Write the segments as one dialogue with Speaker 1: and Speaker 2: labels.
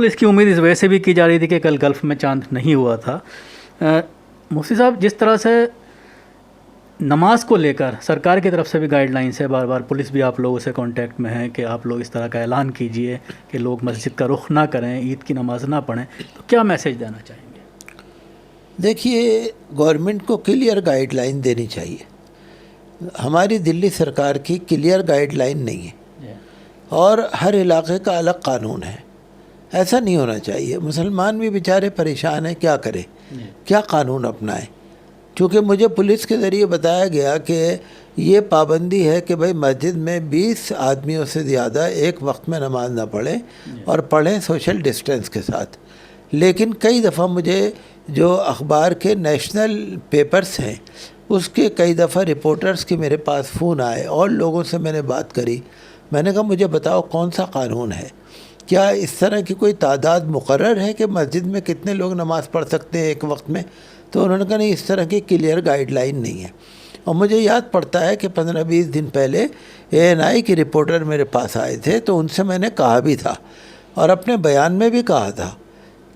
Speaker 1: بالکل اس کی امید اس وجہ سے بھی کی جا رہی تھی کہ کل گلف میں چاند نہیں ہوا تھا۔ مفتی صاحب، جس طرح سے نماز کو لے کر سرکار کی طرف سے بھی گائیڈ لائنس ہے، بار بار پولیس بھی آپ لوگوں سے کانٹیکٹ میں ہے کہ آپ لوگ اس طرح کا اعلان کیجئے کہ لوگ مسجد کا رخ نہ کریں، عید کی نماز نہ پڑھیں، تو کیا میسیج دینا چاہیں گے؟
Speaker 2: دیکھیے، گورنمنٹ کو کلیئر گائیڈ لائن دینی چاہیے۔ ہماری دلی سرکار کی کلیئر گائیڈ لائن نہیں ہے، اور ہر علاقے کا الگ قانون ہے۔ ایسا نہیں ہونا چاہیے۔ مسلمان بھی بیچارے پریشان ہیں، کیا کریں، کیا قانون اپنائیں۔ چونکہ مجھے پولیس کے ذریعے بتایا گیا کہ یہ پابندی ہے کہ بھائی مسجد میں 20 آدمیوں سے زیادہ ایک وقت میں نماز نہ پڑھیں، اور پڑھیں سوشل ڈسٹینس کے ساتھ۔ لیکن کئی دفعہ مجھے جو اخبار کے نیشنل پیپرز ہیں اس کے کئی دفعہ رپورٹرز کے میرے پاس فون آئے، اور لوگوں سے میں نے بات کری۔ میں نے کہا مجھے بتاؤ کون سا قانون ہے، کیا اس طرح کی کوئی تعداد مقرر ہے کہ مسجد میں کتنے لوگ نماز پڑھ سکتے ہیں ایک وقت میں؟ تو انہوں نے کہا نہیں، اس طرح کی کلیئر گائیڈ لائن نہیں ہے۔ اور مجھے یاد پڑتا ہے کہ 15-20 دن پہلے ANI کے رپورٹر میرے پاس آئے تھے، تو ان سے میں نے کہا بھی تھا اور اپنے بیان میں بھی کہا تھا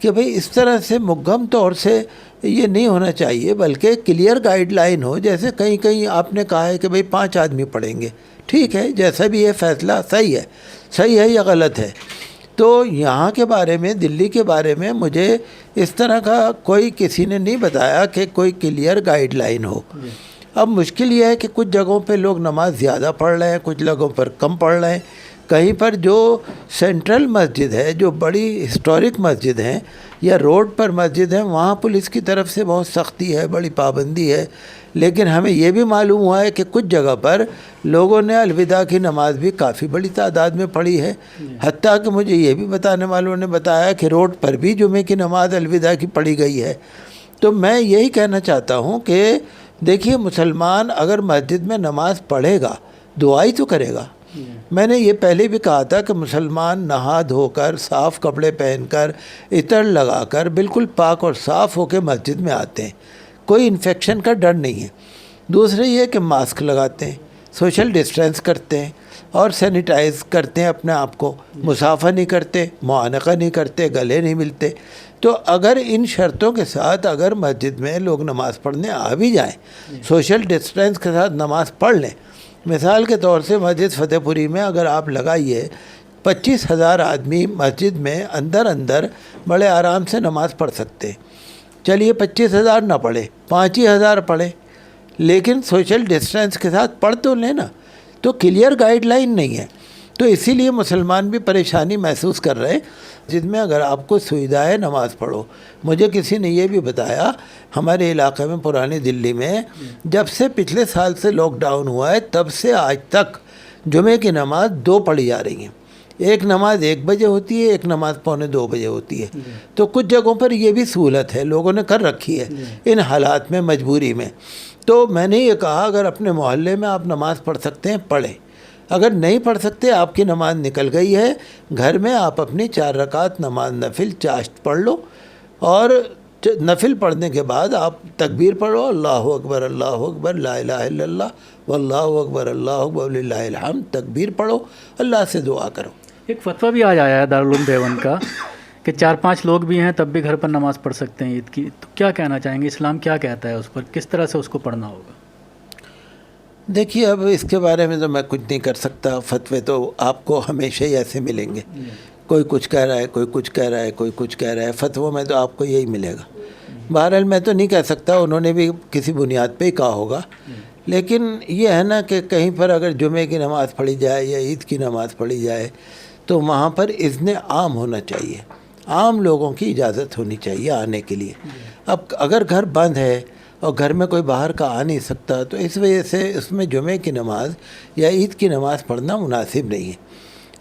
Speaker 2: کہ بھئی اس طرح سے مبہم طور سے یہ نہیں ہونا چاہیے، بلکہ کلیئر گائیڈ لائن ہو۔ جیسے کہیں کہیں آپ نے کہا ہے کہ بھئی 5 آدمی پڑھیں گے، ٹھیک ہے، جیسا بھی یہ فیصلہ صحیح ہے یا غلط ہے۔ تو یہاں کے بارے میں، دلی کے بارے میں مجھے اس طرح کا کوئی کسی نے نہیں بتایا کہ کوئی کلیئر گائیڈ لائن ہو۔ اب مشکل یہ ہے کہ کچھ جگہوں پہ لوگ نماز زیادہ پڑھ رہے ہیں، کچھ جگہوں پر کم پڑھ رہے ہیں۔ کہیں پر جو سینٹرل مسجد ہے، جو بڑی ہسٹورک مسجد ہیں یا روڈ پر مسجد ہیں، وہاں پولیس کی طرف سے بہت سختی ہے، بڑی پابندی ہے۔ لیکن ہمیں یہ بھی معلوم ہوا ہے کہ کچھ جگہ پر لوگوں نے الوداع کی نماز بھی کافی بڑی تعداد میں پڑھی ہے۔ حتیٰ کہ مجھے یہ بھی بتانے والوں نے بتایا کہ روڈ پر بھی جمعے کی نماز الوداع کی پڑھی گئی ہے۔ تو میں یہی کہنا چاہتا ہوں کہ دیکھیے، مسلمان اگر مسجد میں نماز پڑھے گا، دعائی تو کرے گا۔ میں نے یہ پہلے بھی کہا تھا کہ مسلمان نہا دھو کر، صاف کپڑے پہن کر، عطر لگا کر، بالکل پاک اور صاف ہو کے مسجد میں آتے ہیں، کوئی انفیکشن کا ڈر نہیں ہے۔ دوسرے یہ کہ ماسک لگاتے ہیں، سوشل ڈسٹینس کرتے ہیں، اور سینیٹائز کرتے ہیں اپنے آپ کو، مصافحہ نہیں کرتے، معانقہ نہیں کرتے، گلے نہیں ملتے۔ تو اگر ان شرطوں کے ساتھ اگر مسجد میں لوگ نماز پڑھنے آ بھی جائیں، سوشل ڈسٹینس کے ساتھ نماز پڑھ لیں۔ مثال کے طور سے مسجد فتح پوری میں اگر آپ لگائیے 25,000 آدمی مسجد میں اندر بڑے آرام سے نماز پڑھ سکتے ہیں۔ چلیے 25,000 نہ پڑھے، 5,000 پڑھے، لیکن سوشل ڈسٹینس کے ساتھ پڑھ تو لیں نا۔ تو کلیئر گائیڈ لائن نہیں ہے، تو اسی لیے مسلمان بھی پریشانی محسوس کر رہے ہیں۔ جس میں اگر آپ کو سویدھا ہے، نماز پڑھو۔ مجھے کسی نے یہ بھی بتایا، ہمارے علاقے میں پرانی دلی میں جب سے پچھلے سال سے لاک ڈاؤن ہوا ہے، تب سے آج تک جمعے کی نماز 2 پڑھی جا رہی ہیں۔ ایک نماز 1 بجے ہوتی ہے، ایک نماز 1:45 بجے ہوتی ہے۔ تو کچھ جگہوں پر یہ بھی سہولت ہے، لوگوں نے کر رکھی ہے ان حالات میں، مجبوری میں۔ تو میں نے یہ کہا اگر اپنے محلے میں آپ نماز پڑھ سکتے ہیں پڑھیں، اگر نہیں پڑھ سکتے، آپ کی نماز نکل گئی ہے، گھر میں آپ اپنی 4 رکعت نماز نفل چاشت پڑھ لو، اور نفل پڑھنے کے بعد آپ تکبیر پڑھو، اللہ اکبر لا الہ الا اللہ واللہ اکبر اللہ اکبر وللہ الحمد، تکبیر پڑھو، اللہ سے دعا کرو۔
Speaker 1: ایک فتویٰ بھی آج آیا ہے دارالعلوم دیوبند کا کہ 4-5 لوگ بھی ہیں تب بھی گھر پر نماز پڑھ سکتے ہیں عید کی، تو کیا کہنا چاہیں گے؟ اسلام کیا کہتا ہے اس پر، کس طرح سے اس کو پڑھنا ہوگا؟
Speaker 2: دیکھیے، اب اس کے بارے میں تو میں کچھ نہیں کر سکتا۔ فتوے تو آپ کو ہمیشہ ہی ایسے ملیں گے، کوئی کچھ کہہ رہا ہے، کوئی کچھ کہہ رہا ہے، کوئی کچھ کہہ رہا ہے، فتووں میں تو آپ کو یہی ملے گا۔ بہرحال میں تو نہیں کہہ سکتا، انہوں نے بھی کسی بنیاد پہ ہی کہا ہوگا۔ لیکن یہ ہے نا کہ کہیں پر اگر جمعے کی نماز پڑھی جائے یا عید کی نماز پڑھی جائے تو وہاں پر اذن عام ہونا چاہیے، عام لوگوں کی اجازت ہونی چاہیے آنے کے لیے۔ اب اگر گھر بند ہے اور گھر میں کوئی باہر کا آ نہیں سکتا، تو اس وجہ سے اس میں جمعے کی نماز یا عید کی نماز پڑھنا مناسب نہیں ہے۔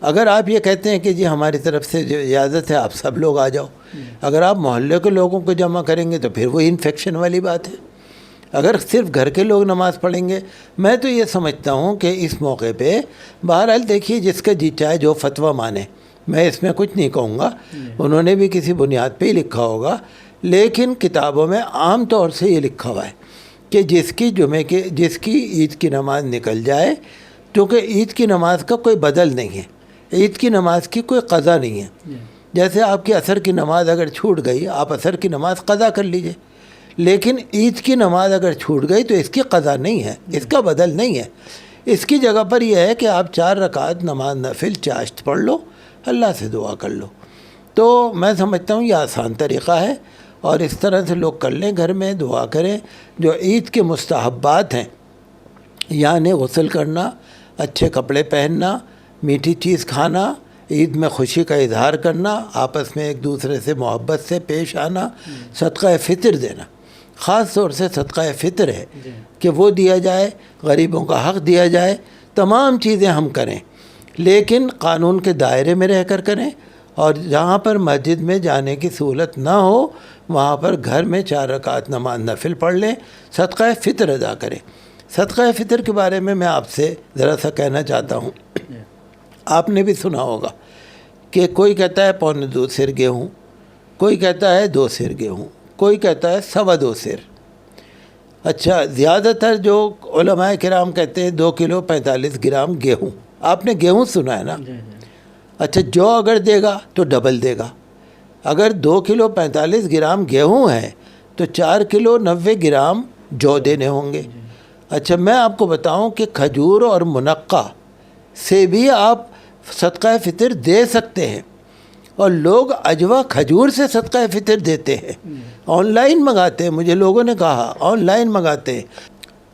Speaker 2: اگر آپ یہ کہتے ہیں کہ جی ہماری طرف سے جو اجازت ہے آپ سب لوگ آ جاؤ، اگر آپ محلے کے لوگوں کو جمع کریں گے تو پھر وہ انفیکشن والی بات ہے۔ اگر صرف گھر کے لوگ نماز پڑھیں گے، میں تو یہ سمجھتا ہوں کہ اس موقع پہ بہرحال دیکھیے جس کا جی چاہے جو فتویٰ مانے، میں اس میں کچھ نہیں کہوں گا، انہوں نے بھی کسی بنیاد پہ ہی لکھا ہوگا، لیکن کتابوں میں عام طور سے یہ لکھا ہوا ہے کہ جس کی عید کی نماز نکل جائے، کیونکہ عید کی نماز کا کوئی بدل نہیں ہے، عید کی نماز کی کوئی قضا نہیں ہے، جیسے آپ کی عصر کی نماز اگر چھوٹ گئی، آپ عصر کی نماز قضا کر لیجئے، لیکن عید کی نماز اگر چھوٹ گئی تو اس کی قضا نہیں ہے، اس کا بدل نہیں ہے. اس کی جگہ پر یہ ہے کہ آپ 4 رکعت نماز نفل چاشت پڑھ لو، اللہ سے دعا کر لو. تو میں سمجھتا ہوں یہ آسان طریقہ ہے، اور اس طرح سے لوگ کر لیں، گھر میں دعا کریں. جو عید کے مستحبات ہیں، یعنی غسل کرنا، اچھے کپڑے پہننا، میٹھی چیز کھانا، عید میں خوشی کا اظہار کرنا، آپس میں ایک دوسرے سے محبت سے پیش آنا، صدقہ فطر دینا، خاص طور سے صدقہ فطر ہے کہ وہ دیا جائے، غریبوں کا حق دیا جائے. تمام چیزیں ہم کریں، لیکن قانون کے دائرے میں رہ کر کریں، اور جہاں پر مسجد میں جانے کی سہولت نہ ہو وہاں پر گھر میں 4 رکعت نماز نفل پڑھ لیں، صدقہ فطر ادا کریں. صدقہ فطر کے بارے میں آپ سے ذرا سا کہنا چاہتا ہوں. آپ نے بھی سنا ہوگا کہ کوئی کہتا ہے 1.25 سیر گیہوں، کوئی کہتا ہے 2 سیر گیہوں، کوئی کہتا ہے 2.25 سیر. اچھا، زیادہ تر جو علماء کرام کہتے ہیں 2 کلو 45 گرام گیہوں. آپ نے گیہوں سنا ہے نا؟ اچھا، جو اگر دے گا تو ڈبل دے گا. اگر 2 کلو 45 گرام گیہوں ہے تو 4 کلو 90 گرام جو دینے ہوں گے. اچھا، میں آپ کو بتاؤں کہ کھجور اور منقع سے بھی آپ صدقہ فطر دے سکتے ہیں، اور لوگ اجوا کھجور سے صدقہ فطر دیتے ہیں، آن لائن منگاتے ہیں. مجھے لوگوں نے کہا آن لائن منگاتے ہیں.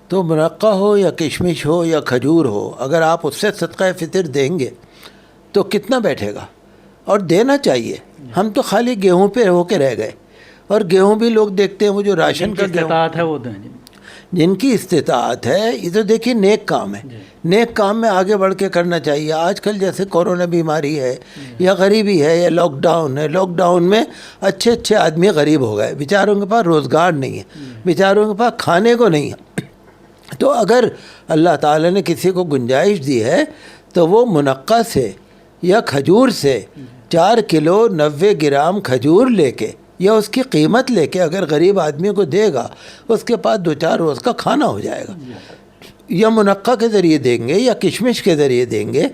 Speaker 2: تو منقع ہو یا کشمش ہو یا کھجور ہو، اگر آپ اس سے صدقہ فطر دیں گے تو کتنا بیٹھے گا؟ اور دینا چاہیے. ہم تو خالی گیہوں پہ ہو کے رہ گئے، اور گیہوں بھی لوگ دیکھتے ہیں وہ جو راشن کا
Speaker 1: استطاعت ہے وہ دیں.
Speaker 2: جن کی استطاعت ہے، یہ تو دیکھیے نیک کام ہے. نیک کام میں آگے بڑھ کے کرنا چاہیے. آج کل جیسے کورونا بیماری ہے یا غریبی ہے یا لاک ڈاؤن ہے، لاک ڈاؤن میں اچھے آدمی غریب ہو گئے، بیچاروں کے پاس روزگار نہیں ہے، بیچاروں کے پاس کھانے کو نہیں ہے. تو اگر اللہ تعالیٰ نے کسی کو گنجائش دی ہے تو وہ منقع سے یا کھجور سے 4 کلو 90 گرام کھجور لے کے یا اس کی قیمت لے کے اگر غریب آدمی کو دے گا، اس کے پاس 2-4 روز کا کھانا ہو جائے گا. یا منقع کے ذریعے دیں گے یا کشمش کے ذریعے دیں گے.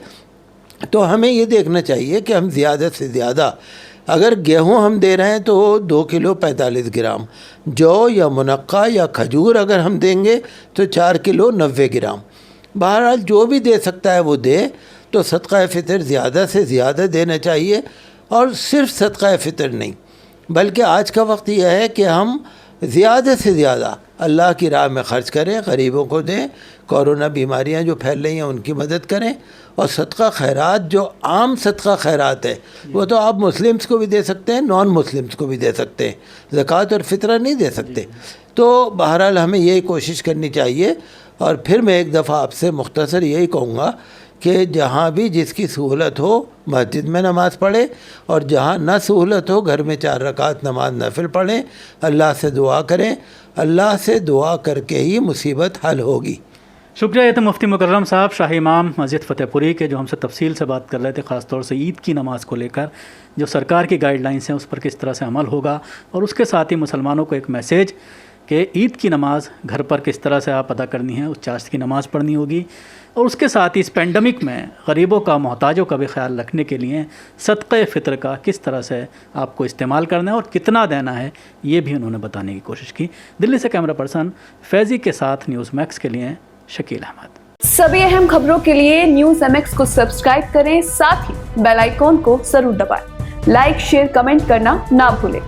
Speaker 2: تو ہمیں یہ دیکھنا چاہیے کہ ہم زیادہ سے زیادہ، اگر گیہوں ہم دے رہے ہیں تو 2 کلو 45 گرام، جو یا منقع یا کھجور اگر ہم دیں گے تو 4 کلو 90 گرام. بہرحال جو بھی دے سکتا ہے وہ دے. تو صدقہ فطر زیادہ سے زیادہ دینا چاہیے، اور صرف صدقہ فطر نہیں بلکہ آج کا وقت یہ ہے کہ ہم زیادہ سے زیادہ اللہ کی راہ میں خرچ کریں، غریبوں کو دیں. کورونا بیماریاں جو پھیل رہی ہیں ان کی مدد کریں. اور صدقہ خیرات جو عام صدقہ خیرات ہے وہ تو آپ مسلمس کو بھی دے سکتے ہیں، نان مسلمس کو بھی دے سکتے ہیں، زکوٰۃ اور فطرہ نہیں دے سکتے. تو بہرحال ہمیں یہی کوشش کرنی چاہیے. اور پھر میں ایک دفعہ آپ سے مختصر یہی کہوں گا کہ جہاں بھی جس کی سہولت ہو مسجد میں نماز پڑھے، اور جہاں نہ سہولت ہو گھر میں 4 رکعت نماز نفل پڑھیں، اللہ سے دعا کریں. اللہ سے دعا کر کے ہی مصیبت حل ہوگی.
Speaker 1: شکریہ. یہ تو مفتی مکرم صاحب شاہی امام مسجد فتح پوری کے جو ہم سے تفصیل سے بات کر رہے تھے، خاص طور سے عید کی نماز کو لے کر جو سرکار کی گائیڈ لائنس ہیں اس پر کس طرح سے عمل ہوگا، اور اس کے ساتھ ہی مسلمانوں کو ایک میسیج کہ عید کی نماز گھر پر کس طرح سے آپ ادا کرنی ہے، اس چاشت کی نماز پڑھنی ہوگی. اور اس کے ساتھ ہی اس پینڈمک میں غریبوں کا، محتاجوں کا بھی خیال رکھنے کے لیے صدقہ فطر کا کس طرح سے آپ کو استعمال کرنا ہے اور کتنا دینا ہے، یہ بھی انہوں نے بتانے کی کوشش کی. دلی سے کیمرہ پرسن فیضی کے ساتھ نیوز میکس کے لیے شکیل احمد.
Speaker 3: سبھی اہم خبروں کے لیے نیوز MX کو سبسکرائب کریں، ساتھ ہی بیل آئیکن کو ضرور دبائیں. لائک، شیئر، کمنٹ کرنا نہ بھولیں.